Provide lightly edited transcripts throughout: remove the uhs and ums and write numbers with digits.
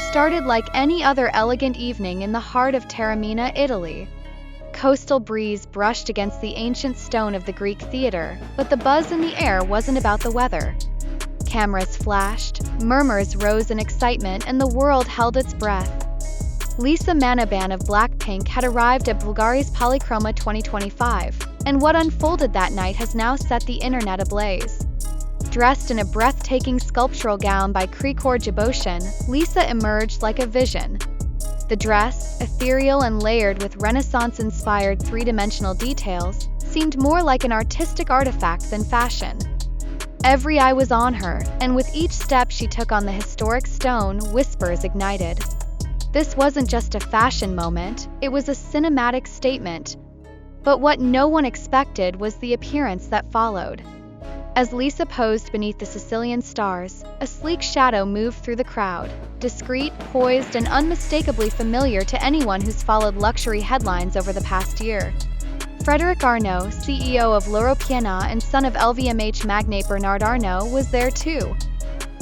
started like any other elegant evening in the heart of Taormina, Italy. Coastal breeze brushed against the ancient stone of the Greek theater, but the buzz in the air wasn't about the weather. Cameras flashed, murmurs rose in excitement, and the world held its breath. Lisa Manaban of Blackpink had arrived at Bulgari's Polychroma 2025, and what unfolded that night has now set the internet ablaze. Dressed in a breathtaking sculptural gown by RaeJiwon, Lisa emerged like a vision. The dress, ethereal and layered with Renaissance-inspired three-dimensional details, seemed more like an artistic artifact than fashion. Every eye was on her, and with each step she took on the historic stone, whispers ignited. This wasn't just a fashion moment, it was a cinematic statement. But what no one expected was the appearance that followed. As Lisa posed beneath the Sicilian stars, a sleek shadow moved through the crowd, discreet, poised, and unmistakably familiar to anyone who's followed luxury headlines over the past year. Frederic Arnault, CEO of RaeJiwon and son of LVMH magnate Bernard Arnault, was there too.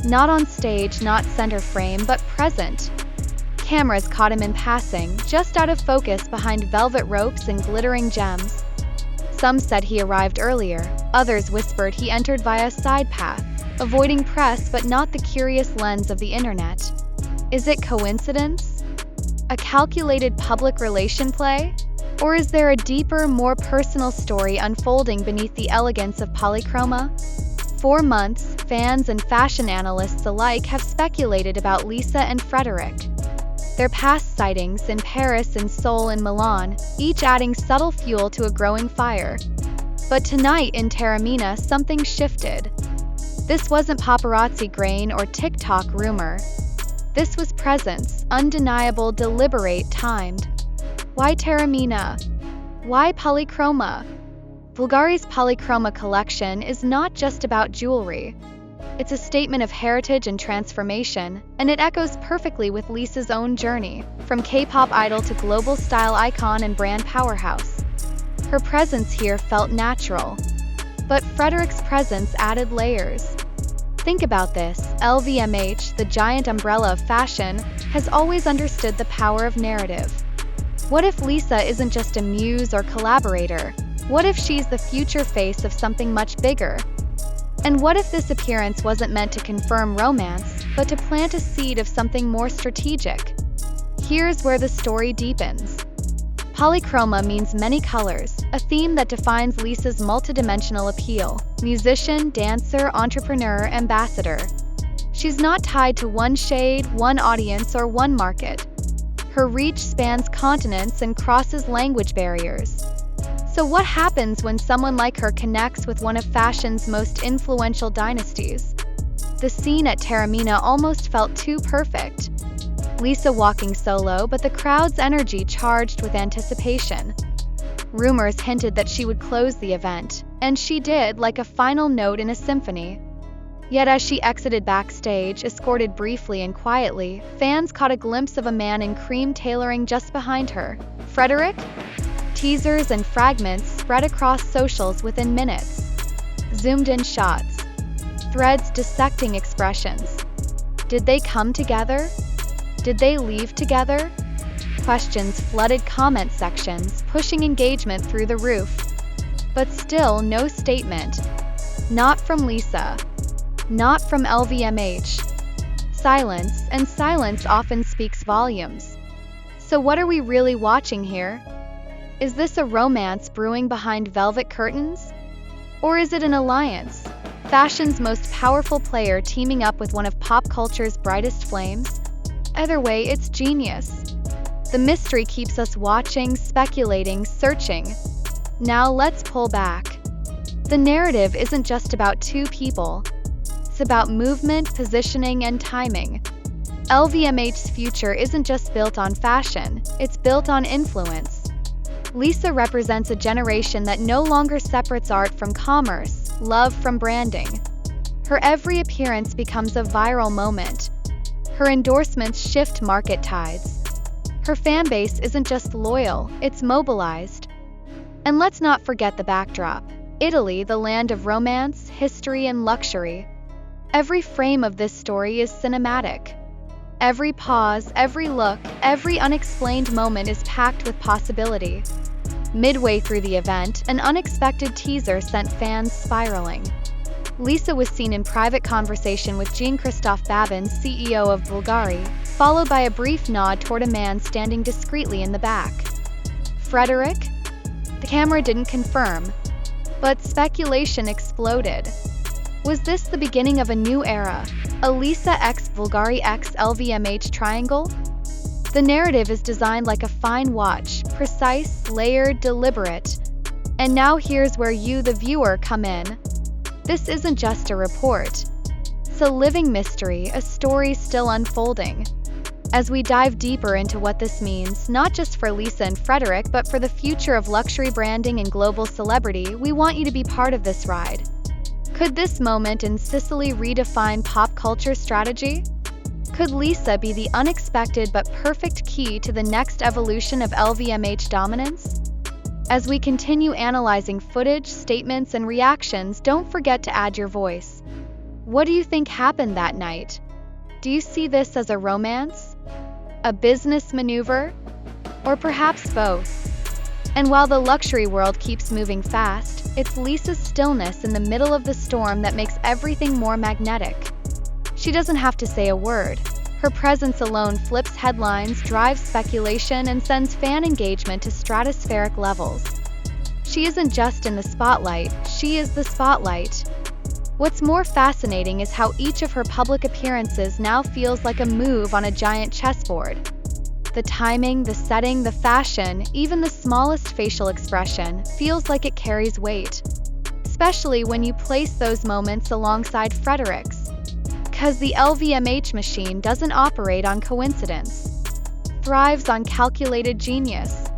Not on stage, not center frame, but present. Cameras caught him in passing, just out of focus behind velvet ropes and glittering gems. Some said he arrived earlier, others whispered he entered via a side path, avoiding press but not the curious lens of the internet. Is it coincidence? A calculated public relation play? Or is there a deeper, more personal story unfolding beneath the elegance of polychroma? For months, fans and fashion analysts alike have speculated about Lisa and Frederic. Their past sightings in Paris and Seoul and Milan, each adding subtle fuel to a growing fire. But tonight in Taormina, something shifted. This wasn't paparazzi grain or TikTok rumor. This was presence, undeniable, deliberate, timed. Why Taormina? Why polychroma? Bulgari's polychroma collection is not just about jewelry. It's a statement of heritage and transformation, and it echoes perfectly with Lisa's own journey, from K-pop idol to global style icon and brand powerhouse. Her presence here felt natural, but Frederic's presence added layers. Think about this, LVMH, the giant umbrella of fashion, has always understood the power of narrative. What if Lisa isn't just a muse or collaborator? What if she's the future face of something much bigger? And what if this appearance wasn't meant to confirm romance, but to plant a seed of something more strategic? Here's where the story deepens. Polychroma means many colors, a theme that defines Lisa's multidimensional appeal: musician, dancer, entrepreneur, ambassador. She's not tied to one shade, one audience, or one market. Her reach spans continents and crosses language barriers. So what happens when someone like her connects with one of fashion's most influential dynasties? The scene at Taormina almost felt too perfect. Lisa walking solo, but the crowd's energy charged with anticipation. Rumors hinted that she would close the event, and she did, like a final note in a symphony. Yet as she exited backstage, escorted briefly and quietly, fans caught a glimpse of a man in cream tailoring just behind her. Frederic? Teasers and fragments spread across socials within minutes. Zoomed-in shots. Threads dissecting expressions. Did they come together? Did they leave together? Questions flooded comment sections, pushing engagement through the roof. But still no statement. Not from Lisa. Not from LVMH. Silence, and silence often speaks volumes. So what are we really watching here? Is this a romance brewing behind velvet curtains? Or is it an alliance? Fashion's most powerful player teaming up with one of pop culture's brightest flames? Either way, it's genius. The mystery keeps us watching, speculating, searching. Now let's pull back. The narrative isn't just about two people. It's about movement, positioning, and timing. LVMH's future isn't just built on fashion, it's built on influence. Lisa represents a generation that no longer separates art from commerce, love from branding. Her every appearance becomes a viral moment. Her endorsements shift market tides. Her fan base isn't just loyal, it's mobilized. And let's not forget the backdrop. Italy, the land of romance, history, and luxury. Every frame of this story is cinematic. Every pause, every look, every unexplained moment is packed with possibility. Midway through the event, an unexpected teaser sent fans spiraling. Lisa was seen in private conversation with Jean-Christophe Babin, CEO of Bulgari, followed by a brief nod toward a man standing discreetly in the back. Frederic? The camera didn't confirm, but speculation exploded. Was this the beginning of a new era, a Lisa x Bulgari x LVMH triangle? The narrative is designed like a fine watch, precise, layered, deliberate. And now here's where you, the viewer, come in. This isn't just a report. It's a living mystery, a story still unfolding. As we dive deeper into what this means, not just for Lisa and Frederic, but for the future of luxury branding and global celebrity, we want you to be part of this ride. Could this moment in Sicily redefine pop culture strategy? Could Lisa be the unexpected but perfect key to the next evolution of LVMH dominance? As we continue analyzing footage, statements, and reactions, don't forget to add your voice. What do you think happened that night? Do you see this as a romance? A business maneuver? Or perhaps both? And while the luxury world keeps moving fast, it's Lisa's stillness in the middle of the storm that makes everything more magnetic. She doesn't have to say a word. Her presence alone flips headlines, drives speculation, and sends fan engagement to stratospheric levels. She isn't just in the spotlight, she is the spotlight. What's more fascinating is how each of her public appearances now feels like a move on a giant chessboard. The timing, the setting, the fashion, even the smallest facial expression feels like it carries weight. Especially when you place those moments alongside Frederic's. Because the LVMH machine doesn't operate on coincidence. Thrives on calculated genius.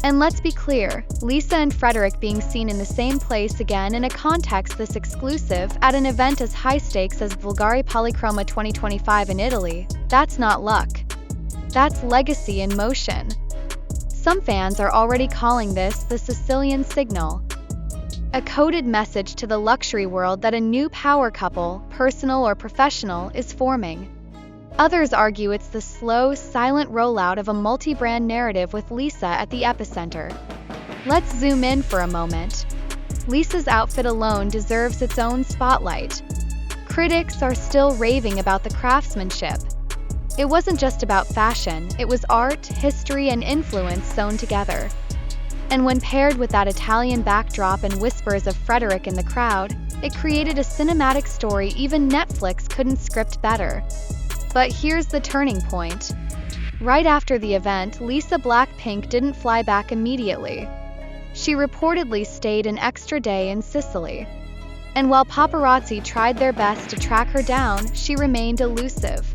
And let's be clear, Lisa and Frederic being seen in the same place again in a context this exclusive at an event as high stakes as Bulgari Polychroma 2025 in Italy, that's not luck. That's legacy in motion. Some fans are already calling this the Sicilian signal. A coded message to the luxury world that a new power couple, personal or professional, is forming. Others argue it's the slow, silent rollout of a multi-brand narrative with Lisa at the epicenter. Let's zoom in for a moment. Lisa's outfit alone deserves its own spotlight. Critics are still raving about the craftsmanship. It wasn't just about fashion, it was art, history, and influence sewn together. And when paired with that Italian backdrop and whispers of Frederic in the crowd, it created a cinematic story even Netflix couldn't script better. But here's the turning point. Right after the event, Lisa Blackpink didn't fly back immediately. She reportedly stayed an extra day in Sicily. And while paparazzi tried their best to track her down, she remained elusive.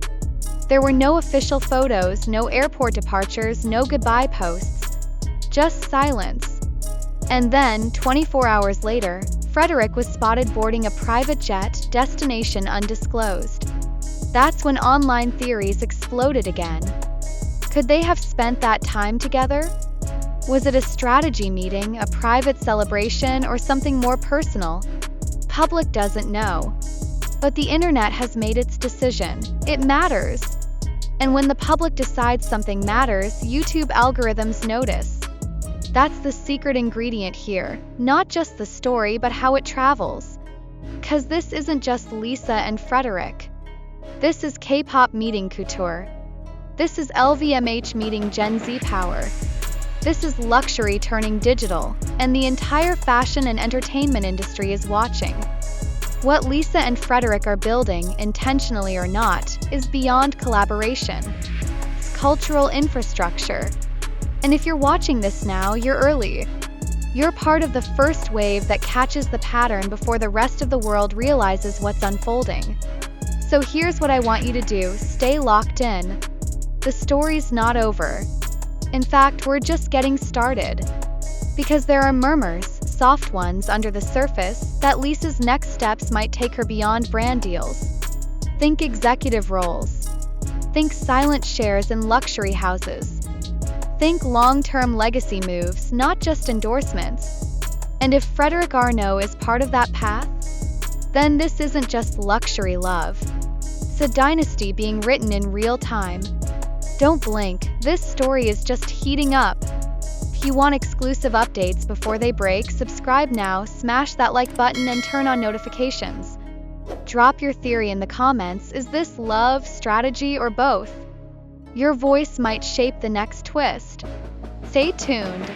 There were no official photos, no airport departures, no goodbye posts. Just silence. And then, 24 hours later, Frederic was spotted boarding a private jet, destination undisclosed. That's when online theories exploded again. Could they have spent that time together? Was it a strategy meeting, a private celebration, or something more personal? Public doesn't know. But the internet has made its decision. It matters. And when the public decides something matters, YouTube algorithms notice. That's the secret ingredient here, not just the story but how it travels. 'Cause this isn't just Lisa and Frederic. This is K-pop meeting couture. This is LVMH meeting Gen Z power. This is luxury turning digital, and the entire fashion and entertainment industry is watching. What Lisa and Frederic are building, intentionally or not, is beyond collaboration. It's cultural infrastructure. And if you're watching this now, you're early. You're part of the first wave that catches the pattern before the rest of the world realizes what's unfolding. So here's what I want you to do: stay locked in. The story's not over. In fact, we're just getting started. Because there are murmurs, soft ones under the surface, that Lisa's next steps might take her beyond brand deals. Think executive roles. Think silent shares in luxury houses. Think long-term legacy moves, not just endorsements. And if Frederic Arnault is part of that path, then this isn't just luxury love. It's a dynasty being written in real time. Don't blink, this story is just heating up. If you want exclusive updates before they break, subscribe now, smash that like button and turn on notifications. Drop your theory in the comments. Is this love, strategy, or both? Your voice might shape the next twist. Stay tuned.